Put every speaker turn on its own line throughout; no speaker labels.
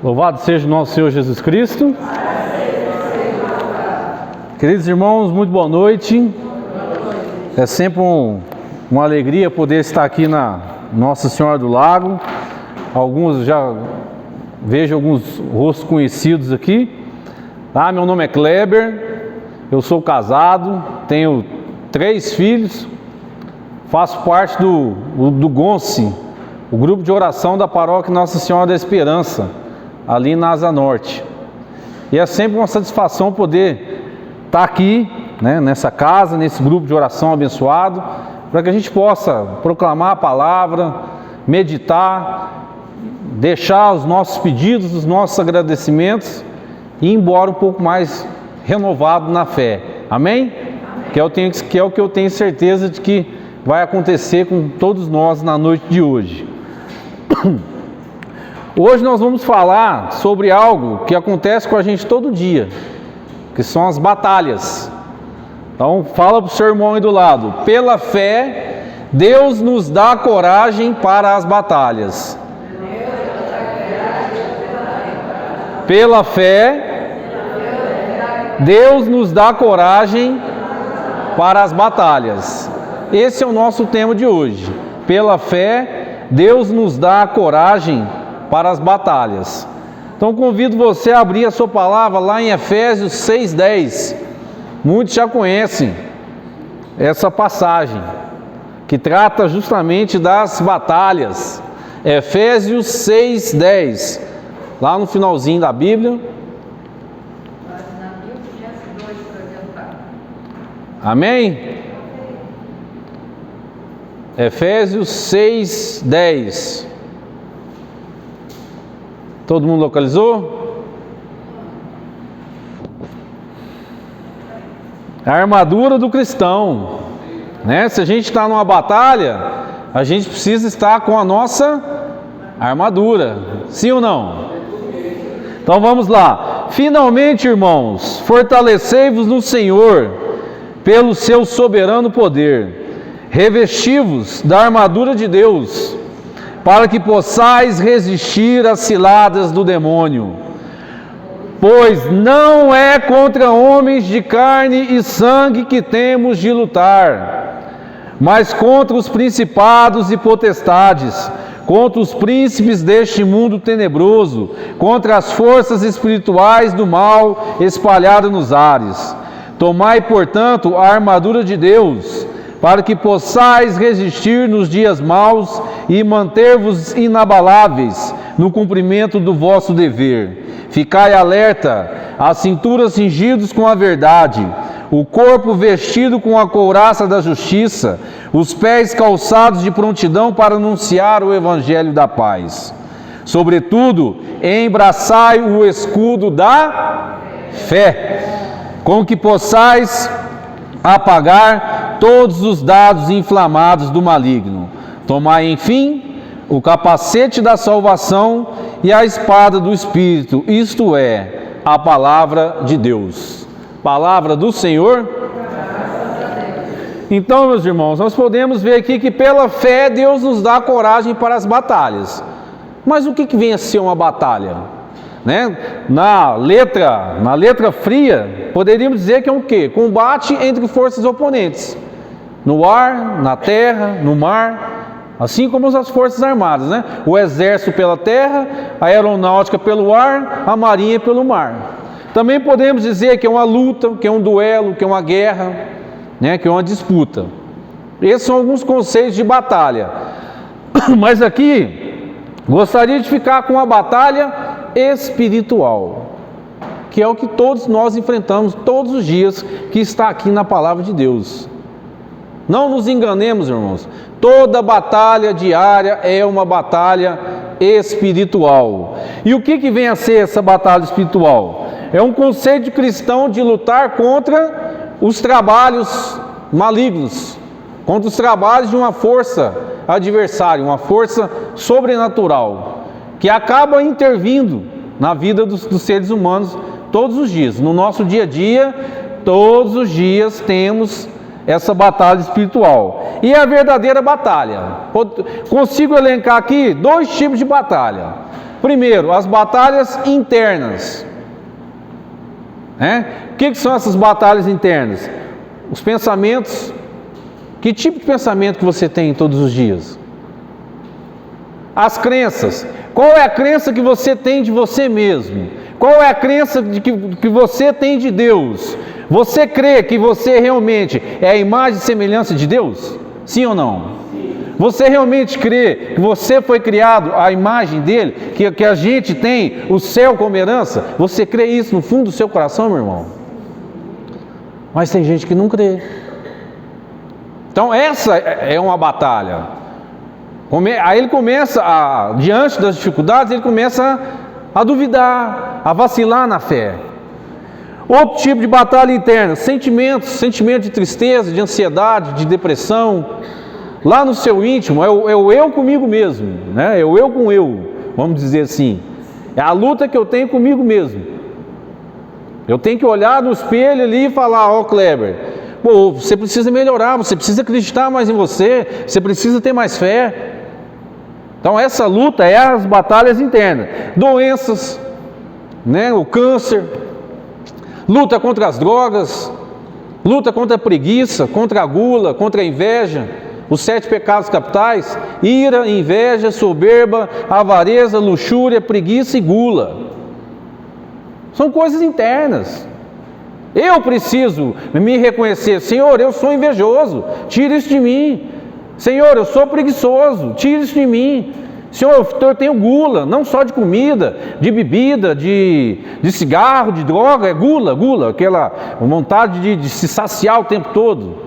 Louvado seja o nosso Senhor Jesus Cristo. Queridos irmãos, muito boa noite. É sempre uma alegria poder estar aqui na Nossa Senhora do Lago. Vejo alguns rostos conhecidos aqui. Meu nome é Kleber, eu sou casado, tenho 3 filhos, faço parte do GONCE, o grupo de oração da paróquia Nossa Senhora da Esperança, ali na Asa Norte. E é sempre uma satisfação poder estar aqui, nessa casa, nesse grupo de oração abençoado, para que a gente possa proclamar a palavra, meditar, deixar os nossos pedidos, os nossos agradecimentos e ir embora um pouco mais renovado na fé. Amém? Que é o que eu tenho certeza de que vai acontecer com todos nós na noite de hoje. Hoje nós vamos falar sobre algo que acontece com a gente todo dia, que são as batalhas. Então fala para o seu irmão aí do lado: pela fé, Deus nos dá coragem para as batalhas. Pela fé, Deus nos dá coragem para as batalhas. Esse é o nosso tema de hoje. Pela fé, Deus nos dá coragem para as batalhas. Então convido você a abrir a sua palavra lá em Efésios 6:10. Muitos já conhecem essa passagem, que trata justamente das batalhas. Efésios 6:10, lá no finalzinho da Bíblia. Amém? Efésios 6:10. Todo mundo localizou? A armadura do cristão, Se a gente está numa batalha, a gente precisa estar com a nossa armadura, sim ou não? Então vamos lá. Finalmente, irmãos, fortalecei-vos no Senhor pelo seu soberano poder, revesti-vos da armadura de Deus, para que possais resistir às ciladas do demônio. Pois não é contra homens de carne e sangue que temos de lutar, mas contra os principados e potestades, contra os príncipes deste mundo tenebroso, contra as forças espirituais do mal espalhadas nos ares. Tomai, portanto, a armadura de Deus, para que possais resistir nos dias maus e manter-vos inabaláveis no cumprimento do vosso dever. Ficai alerta, a cintura cingidos com a verdade, o corpo vestido com a couraça da justiça, os pés calçados de prontidão para anunciar o evangelho da paz. Sobretudo, embraçai o escudo da fé, com que possais apagar todos os dardos inflamados do maligno. Tomai, enfim, o capacete da salvação e a espada do Espírito, isto é, a palavra de Deus. Palavra do Senhor. Então, meus irmãos, nós podemos ver aqui que pela fé Deus nos dá coragem para as batalhas. Mas o que vem a ser uma batalha? Na letra fria, poderíamos dizer que é o quê? Combate entre forças oponentes, no ar, na terra, no mar, assim como as forças armadas, O exército pela terra, a aeronáutica pelo ar, a marinha pelo mar. Também podemos dizer que é uma luta, que é um duelo, que é uma guerra, que é uma disputa. Esses são alguns conceitos de batalha. Mas aqui, gostaria de ficar com a batalha espiritual, que é o que todos nós enfrentamos todos os dias, que está aqui na palavra de Deus. Não nos enganemos, irmãos, toda batalha diária é uma batalha espiritual. E o que vem a ser essa batalha espiritual? É um conceito cristão de lutar contra os trabalhos malignos, contra os trabalhos de uma força adversária, uma força sobrenatural, que acaba intervindo na vida dos seres humanos todos os dias. No nosso dia a dia, todos os dias temos essa batalha espiritual. E a verdadeira batalha, consigo elencar aqui 2 tipos de batalha: Primeiro, as batalhas internas. O que são essas batalhas internas? Os pensamentos. Que tipo de pensamento que você tem todos os dias? As crenças. Qual é a crença que você tem de você mesmo? Qual é a crença que você tem de Deus? Você crê que você realmente é a imagem e semelhança de Deus? Sim ou não? Você realmente crê que você foi criado à imagem dele? Que a gente tem o céu como herança? Você crê isso no fundo do seu coração, meu irmão? Mas tem gente que não crê. Então essa é uma batalha. Aí ele começa, diante das dificuldades, ele começa a duvidar, a vacilar na fé. Outro tipo de batalha interna, sentimento de tristeza, de ansiedade, de depressão. Lá no seu íntimo é o eu comigo mesmo, né? É o eu com eu, vamos dizer assim. É a luta que eu tenho comigo mesmo. Eu tenho que olhar no espelho ali e falar: ó, Kleber, pô, você precisa melhorar, você precisa acreditar mais em você, você precisa ter mais fé. Então essa luta é as batalhas internas. Doenças, né? O câncer, luta contra as drogas, luta contra a preguiça, contra a gula, contra a inveja, os 7 pecados capitais: ira, inveja, soberba, avareza, luxúria, preguiça e gula. São coisas internas. Eu preciso me reconhecer: Senhor, eu sou invejoso, tira isso de mim. Senhor, eu sou preguiçoso, tira isso de mim. Senhor, eu tenho gula, não só de comida, de bebida, de cigarro, de droga, é gula, aquela vontade de se saciar o tempo todo.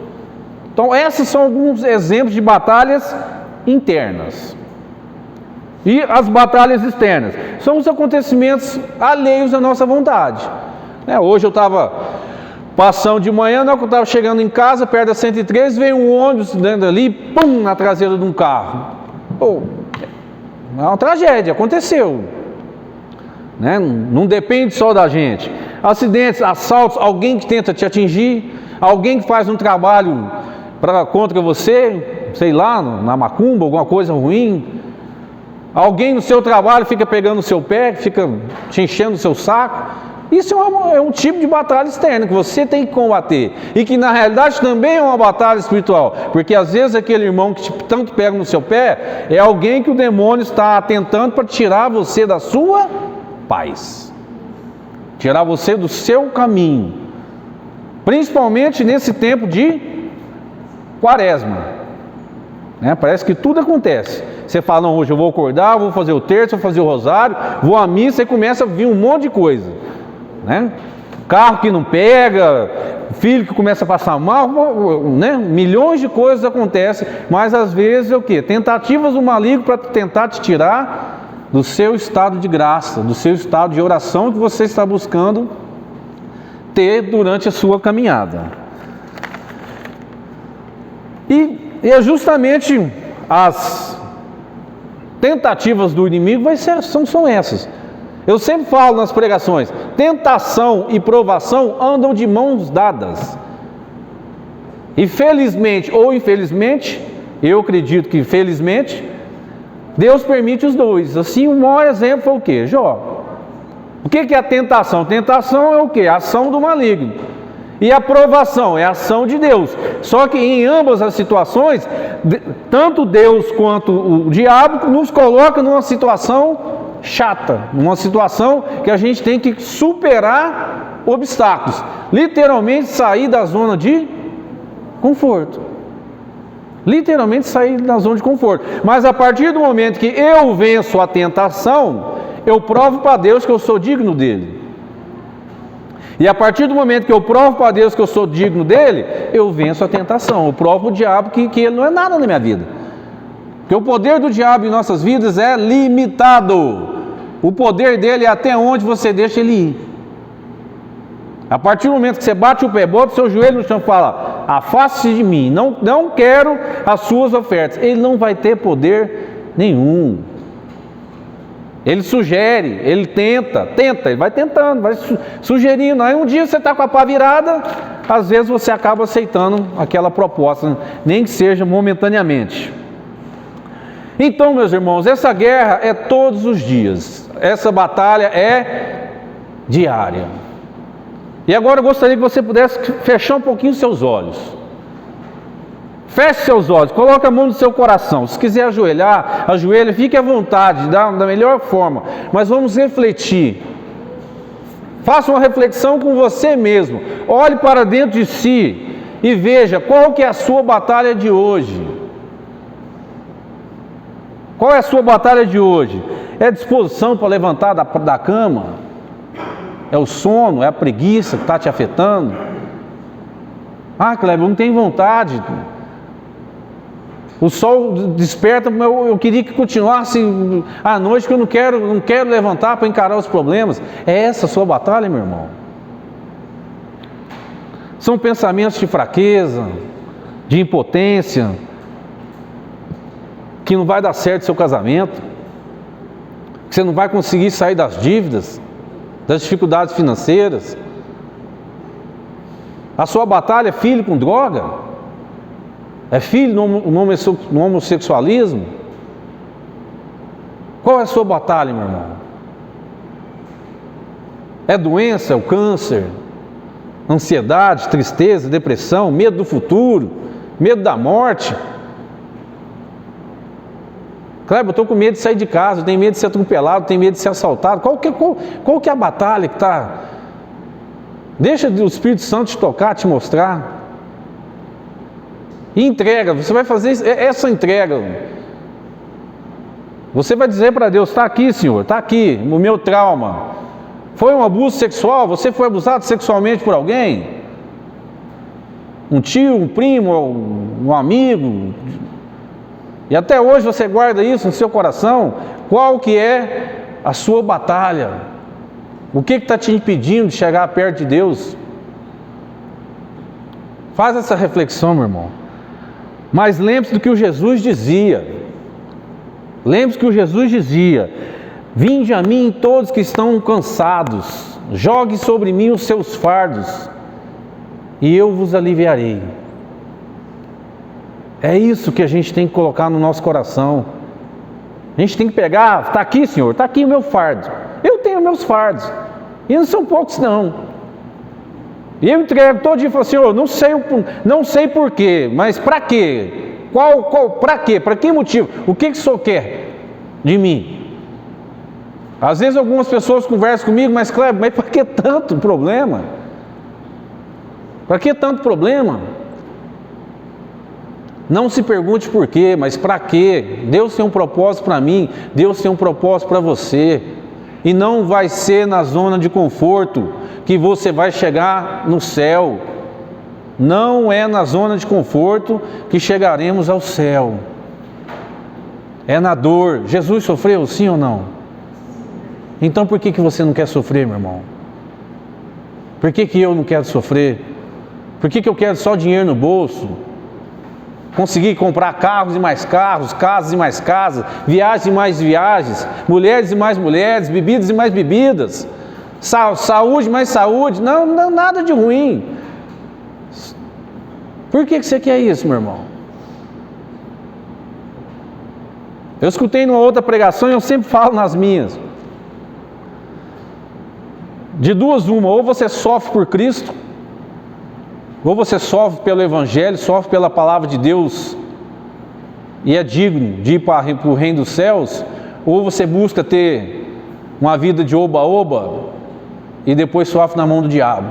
Então, esses são alguns exemplos de batalhas internas. E as batalhas externas são os acontecimentos alheios à nossa vontade. Hoje eu estava passando de manhã, na hora que eu estava chegando em casa, perto da 103, veio um ônibus dentro ali, pum, na traseira de um carro. É uma tragédia, aconteceu. Não depende só da gente. Acidentes, assaltos, alguém que tenta te atingir, alguém que faz um trabalho contra você, sei lá, na macumba, alguma coisa ruim. Alguém no seu trabalho fica pegando o seu pé, fica te enchendo o seu saco. Isso é um tipo de batalha externa que você tem que combater. E que na realidade também é uma batalha espiritual. Porque às vezes aquele irmão que tanto pega no seu pé é alguém que o demônio está tentando para tirar você da sua paz. Tirar você do seu caminho. Principalmente nesse tempo de Quaresma. Parece que tudo acontece. Você fala: não, hoje eu vou acordar, vou fazer o terço, vou fazer o rosário, vou à missa, e começa a vir um monte de coisa. Carro que não pega, filho que começa a passar mal, milhões de coisas acontecem, mas às vezes é o quê? Tentativas do maligno para tentar te tirar do seu estado de graça, do seu estado de oração que você está buscando ter durante a sua caminhada. E é justamente as tentativas do inimigo são essas. Eu sempre falo nas pregações: tentação e provação andam de mãos dadas. E felizmente ou infelizmente, eu acredito que felizmente, Deus permite os dois. Assim, o maior exemplo foi o quê? Jó. O que é a tentação? Tentação é o quê? A ação do maligno. E a provação é a ação de Deus. Só que em ambas as situações, tanto Deus quanto o diabo nos coloca numa situação chata, numa situação que a gente tem que superar obstáculos, literalmente sair da zona de conforto. Literalmente sair da zona de conforto. Mas a partir do momento que eu venço a tentação, eu provo para Deus que eu sou digno dele. E a partir do momento que eu provo para Deus que eu sou digno dele, eu venço a tentação. Eu provo o diabo que ele não é nada na minha vida. Porque o poder do diabo em nossas vidas é limitado. O poder dele é até onde você deixa ele ir. A partir do momento que você bate o pé, bota o seu joelho no chão e fala: afaste-se de mim, não quero as suas ofertas. Ele não vai ter poder nenhum. Ele sugere, ele tenta, ele vai tentando, vai sugerindo. Aí um dia você está com a pá virada, às vezes você acaba aceitando aquela proposta, nem que seja momentaneamente. Então, meus irmãos, essa guerra é todos os dias. essa batalha é diária. E agora eu gostaria que você pudesse fechar um pouquinho os seus olhos. Feche seus olhos, coloque a mão no seu coração. Se quiser ajoelhar, ajoelhe, fique à vontade, da melhor forma. Mas vamos refletir. Faça uma reflexão com você mesmo. Olhe para dentro de si e veja qual que é a sua batalha de hoje. Qual é a sua batalha de hoje? É a disposição para levantar da cama? É o sono? É a preguiça que está te afetando? Ah, Kleber, eu não tenho vontade. O sol desperta, eu queria que continuasse à noite, que eu não quero levantar para encarar os problemas. É essa a sua batalha, meu irmão? São pensamentos de fraqueza, de impotência, que não vai dar certo seu casamento, que você não vai conseguir sair das dívidas, das dificuldades financeiras. A sua batalha é filho com droga? É filho no homossexualismo? Qual é a sua batalha, meu irmão? É doença, é o câncer, ansiedade, tristeza, depressão, medo do futuro, medo da morte? Kleber, eu estou com medo de sair de casa, eu tenho medo de ser atropelado, tenho medo de ser assaltado. Qual que é a batalha que está? Deixa o Espírito Santo te tocar, te mostrar. E entrega, você vai fazer essa entrega. Você vai dizer para Deus: está aqui, Senhor, está aqui o meu trauma. Foi um abuso sexual? Você foi abusado sexualmente por alguém? Um tio, um primo, um amigo? E até hoje você guarda isso no seu coração? Qual que é a sua batalha? O que está te impedindo de chegar perto de Deus? Faz essa reflexão, meu irmão. Mas lembre-se do que o Jesus dizia. Lembre-se que o Jesus dizia: vinde a mim todos que estão cansados, jogue sobre mim os seus fardos, e eu vos aliviarei. É isso que a gente tem que colocar no nosso coração. A gente tem que pegar: está aqui, Senhor, está aqui o meu fardo. Eu tenho meus fardos, e não são poucos não. E eu entrego todo dia e falo: Senhor, não sei porquê, mas para quê? Para quê? Para que motivo? O que o Senhor quer de mim? Às vezes algumas pessoas conversam comigo: mas Kleber, mas para que tanto problema? Para que tanto problema? Não se pergunte por quê, mas para quê? Deus tem um propósito para mim, Deus tem um propósito para você. E não vai ser na zona de conforto que você vai chegar no céu. Não é na zona de conforto que chegaremos ao céu. É na dor. Jesus sofreu, sim ou não? Então por que você não quer sofrer, meu irmão? Por que eu não quero sofrer? Por que eu quero só dinheiro no bolso? Conseguir comprar carros e mais carros, casas e mais casas, viagens e mais viagens, mulheres e mais mulheres, bebidas e mais bebidas, saúde e mais saúde. Não, nada de ruim. Por que você quer isso, meu irmão? Eu escutei numa outra pregação e eu sempre falo nas minhas: de duas uma, ou você sofre por Cristo, ou você sofre pelo Evangelho, sofre pela Palavra de Deus e é digno de ir para o reino dos céus, ou você busca ter uma vida de oba-oba e depois sofre na mão do diabo.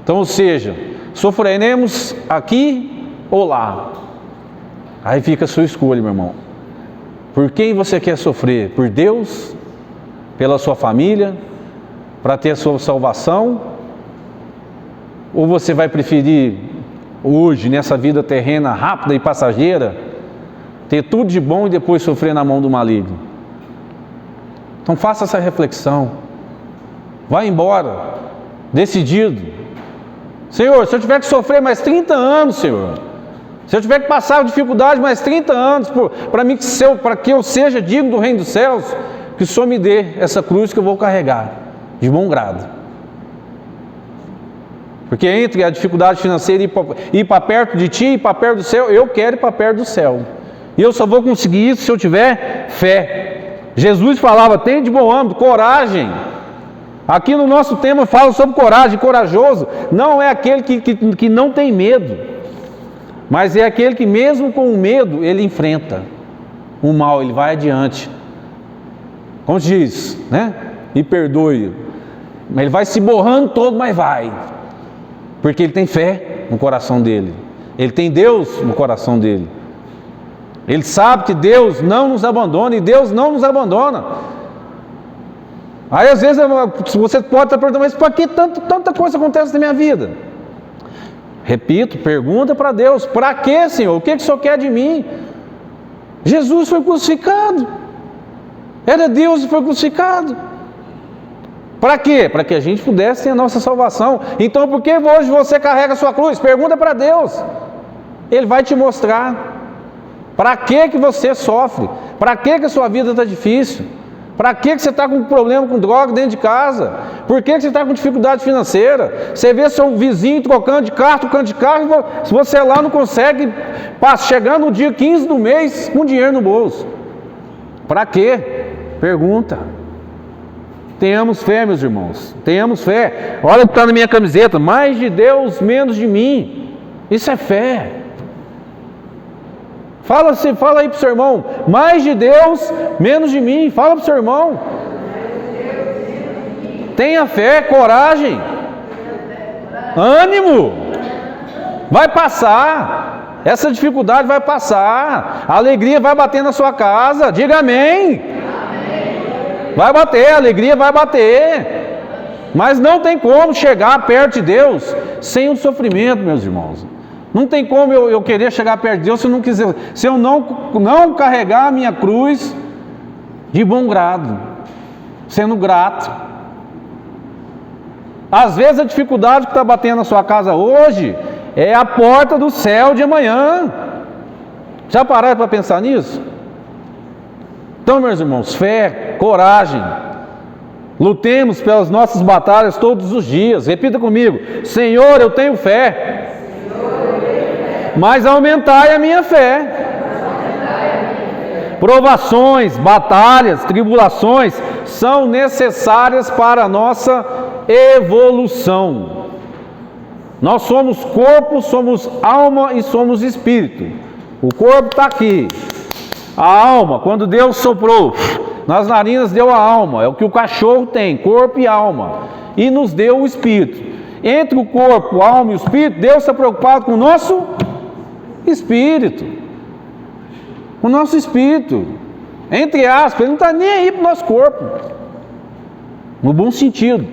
Então, ou seja, sofreremos aqui ou lá. Aí fica a sua escolha, meu irmão. Por quem você quer sofrer? Por Deus? Pela sua família? Para ter a sua salvação? Ou você vai preferir hoje, nessa vida terrena rápida e passageira, ter tudo de bom e depois sofrer na mão do maligno? Então faça essa reflexão. Vai embora, decidido. Senhor, se eu tiver que sofrer mais 30 anos, Senhor, se eu tiver que passar dificuldade mais 30 anos, para que eu seja digno do reino dos céus, que o Senhor me dê essa cruz que eu vou carregar, de bom grado. Porque entre a dificuldade financeira e ir para perto de Ti e ir para perto do céu, eu quero ir para perto do céu. E eu só vou conseguir isso se eu tiver fé. Jesus falava, tem de bom ânimo, coragem. Aqui no nosso tema fala sobre coragem, corajoso. Não é aquele que não tem medo, mas é aquele que mesmo com o medo, ele enfrenta o mal, ele vai adiante. Como diz, né? E perdoe. Ele vai se borrando todo, mas vai. Porque ele tem fé no coração dele. Ele tem Deus no coração dele. Ele sabe que Deus não nos abandona e Deus não nos abandona. Aí às vezes você pode estar perguntando, mas por que tanta coisa acontece na minha vida? Repito, pergunta para Deus, para que, Senhor? O que o Senhor quer de mim? Jesus foi crucificado. Era Deus e foi crucificado. Para quê? Para que a gente pudesse ter a nossa salvação. Então por que hoje você carrega a sua cruz? Pergunta para Deus. Ele vai te mostrar. Para que você sofre? Para que a sua vida está difícil? Para que você está com problema com droga dentro de casa? Por que você está com dificuldade financeira? Você vê seu vizinho trocando de carro, se você lá não consegue chegar no dia 15 do mês com dinheiro no bolso. Para quê? Pergunta. Tenhamos fé, meus irmãos. Tenhamos fé. Olha o que está na minha camiseta. Mais de Deus, menos de mim. Isso é fé. Fala aí para o seu irmão, mais de Deus, menos de mim. Fala para o seu irmão. Tenha fé, coragem, ânimo. Vai passar. Essa dificuldade vai passar. A alegria vai bater na sua casa. Diga amém. Vai bater, a alegria vai bater. Mas não tem como chegar perto de Deus sem o sofrimento, meus irmãos. Não tem como eu querer chegar perto de Deus se eu não carregar a minha cruz de bom grado, sendo grato. Às vezes a dificuldade que está batendo na sua casa hoje é a porta do céu de amanhã. Já pararam para pensar nisso? Então, meus irmãos, fé, coragem. Lutemos pelas nossas batalhas todos os dias. Repita comigo: Senhor, eu tenho fé. Mas aumentai a minha fé. Provações, batalhas, tribulações são necessárias para a nossa evolução. Nós somos corpo, somos alma e somos espírito. O corpo está aqui. A alma, quando Deus soprou nas narinas, deu a alma. É o que o cachorro tem, corpo e alma. E nos deu o espírito. Entre o corpo, a alma e o espírito, Deus está preocupado com o nosso espírito. O nosso espírito. Entre aspas, Ele não está nem aí para o nosso corpo. No bom sentido.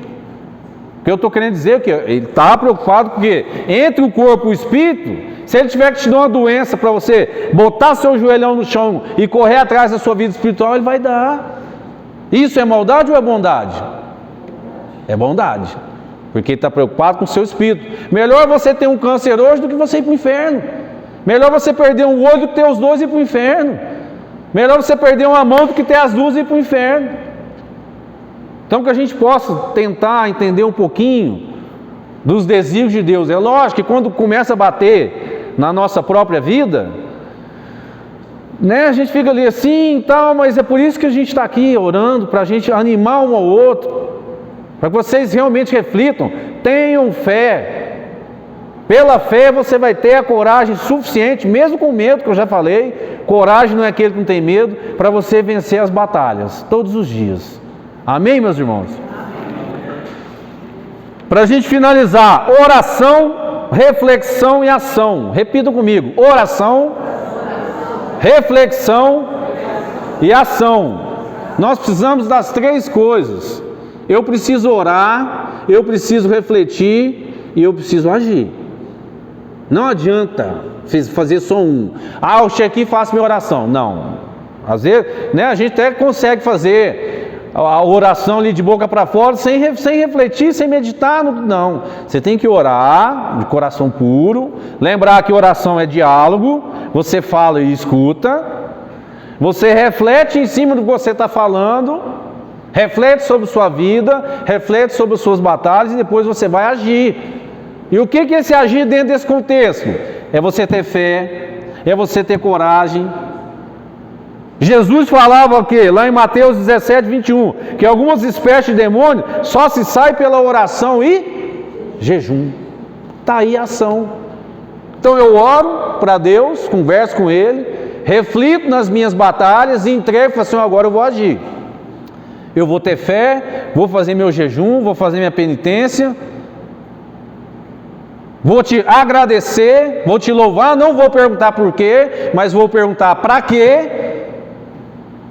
O que eu estou querendo dizer é que Ele está preocupado porque entre o corpo e o espírito, se Ele tiver que te dar uma doença para você botar seu joelhão no chão e correr atrás da sua vida espiritual, Ele vai dar. Isso é maldade ou é bondade? É bondade. Porque Ele está preocupado com o seu espírito. Melhor você ter um câncer hoje do que você ir para o inferno. Melhor você perder um olho do que ter os dois e ir para o inferno. Melhor você perder uma mão do que ter as duas e ir para o inferno. Então que a gente possa tentar entender um pouquinho dos desígnios de Deus. É lógico que quando começa a bater na nossa própria vida, né, a gente fica ali assim e tal, mas é por isso que a gente está aqui orando, para a gente animar um ao outro, para que vocês realmente reflitam, tenham fé. Pela fé você vai ter a coragem suficiente, mesmo com medo, que eu já falei. Coragem não é aquele que não tem medo, para você vencer as batalhas, todos os dias. Amém, meus irmãos? Para a gente finalizar, oração, reflexão e ação. Repita comigo: oração, reflexão e ação. Nós precisamos das três coisas. Eu preciso orar, eu preciso refletir e eu preciso agir. Não adianta fazer só um. Eu chego aqui e faço minha oração. Não. Às vezes, né, a gente até consegue fazer a oração ali de boca para fora, sem refletir, sem meditar. Não. Você tem que orar de coração puro. Lembrar que oração é diálogo. Você fala e escuta. Você reflete em cima do que você está falando. Reflete sobre sua vida. Reflete sobre as suas batalhas e depois você vai agir. E o que é esse agir dentro desse contexto? É você ter fé, é você ter coragem, Jesus falava o quê? Lá em Mateus 17, 21, que algumas espécies de demônio só se sai pela oração e jejum. Está aí a ação. Então eu oro para Deus, converso com Ele, reflito nas minhas batalhas e entrego e falo assim, agora eu vou agir. Eu vou ter fé, vou fazer meu jejum, vou fazer minha penitência, vou te agradecer, vou te louvar, não vou perguntar por quê, mas vou perguntar para quê,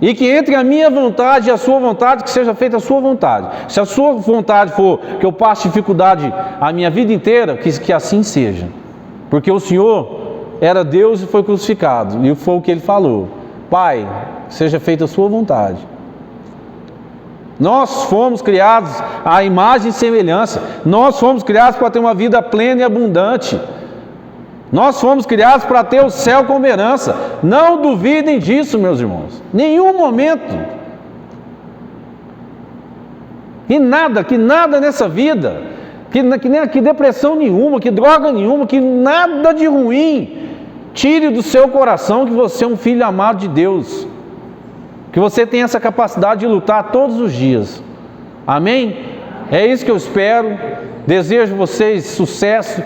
e que entre a minha vontade e a sua vontade, que seja feita a sua vontade. Se a sua vontade for que eu passe dificuldade a minha vida inteira, que assim seja. Porque o Senhor era Deus e foi crucificado, e foi o que Ele falou. Pai, seja feita a sua vontade. Nós fomos criados à imagem e semelhança. Nós fomos criados para ter uma vida plena e abundante. Nós fomos criados para ter o céu como herança. Não duvidem disso, meus irmãos. Nenhum momento. Que nada nessa vida, que depressão nenhuma, que droga nenhuma, que nada de ruim tire do seu coração que você é um filho amado de Deus. Que você tenha essa capacidade de lutar todos os dias. Amém? É isso que eu espero. Desejo vocês sucesso.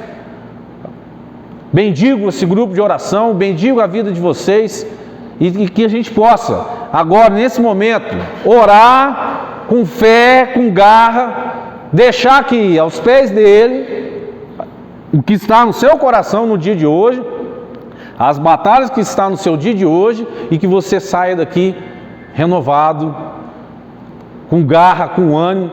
Bendigo esse grupo de oração, bendigo a vida de vocês e que a gente possa, agora, nesse momento, orar com fé, com garra, deixar aqui aos pés dele o que está no seu coração no dia de hoje, as batalhas que estão no seu dia de hoje e que você saia daqui renovado, com garra, com ânimo,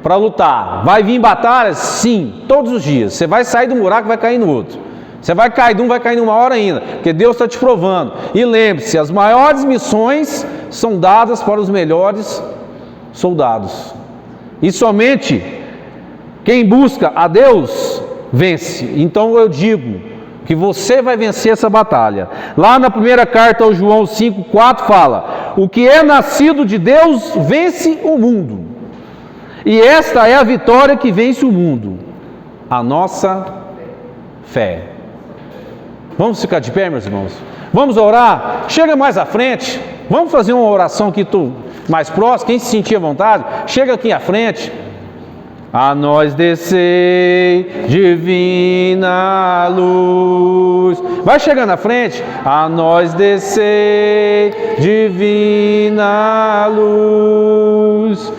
para lutar. Vai vir batalhas? Sim, todos os dias. Você vai sair do buraco e vai cair no outro. Você vai cair de um, vai cair numa hora ainda, porque Deus está te provando. E lembre-se, as maiores missões são dadas para os melhores soldados. E somente quem busca a Deus vence. Então eu digo que você vai vencer essa batalha. Lá na primeira carta ao João 5,4 fala: o que é nascido de Deus vence o mundo. E esta é a vitória que vence o mundo, a nossa fé. Vamos ficar de pé, meus irmãos? Vamos orar? Chega mais à frente. Vamos fazer uma oração aqui mais próxima. Quem se sentir à vontade, chega aqui à frente. A nós descei divina luz. Vai chegando à frente. A nós descei divina luz.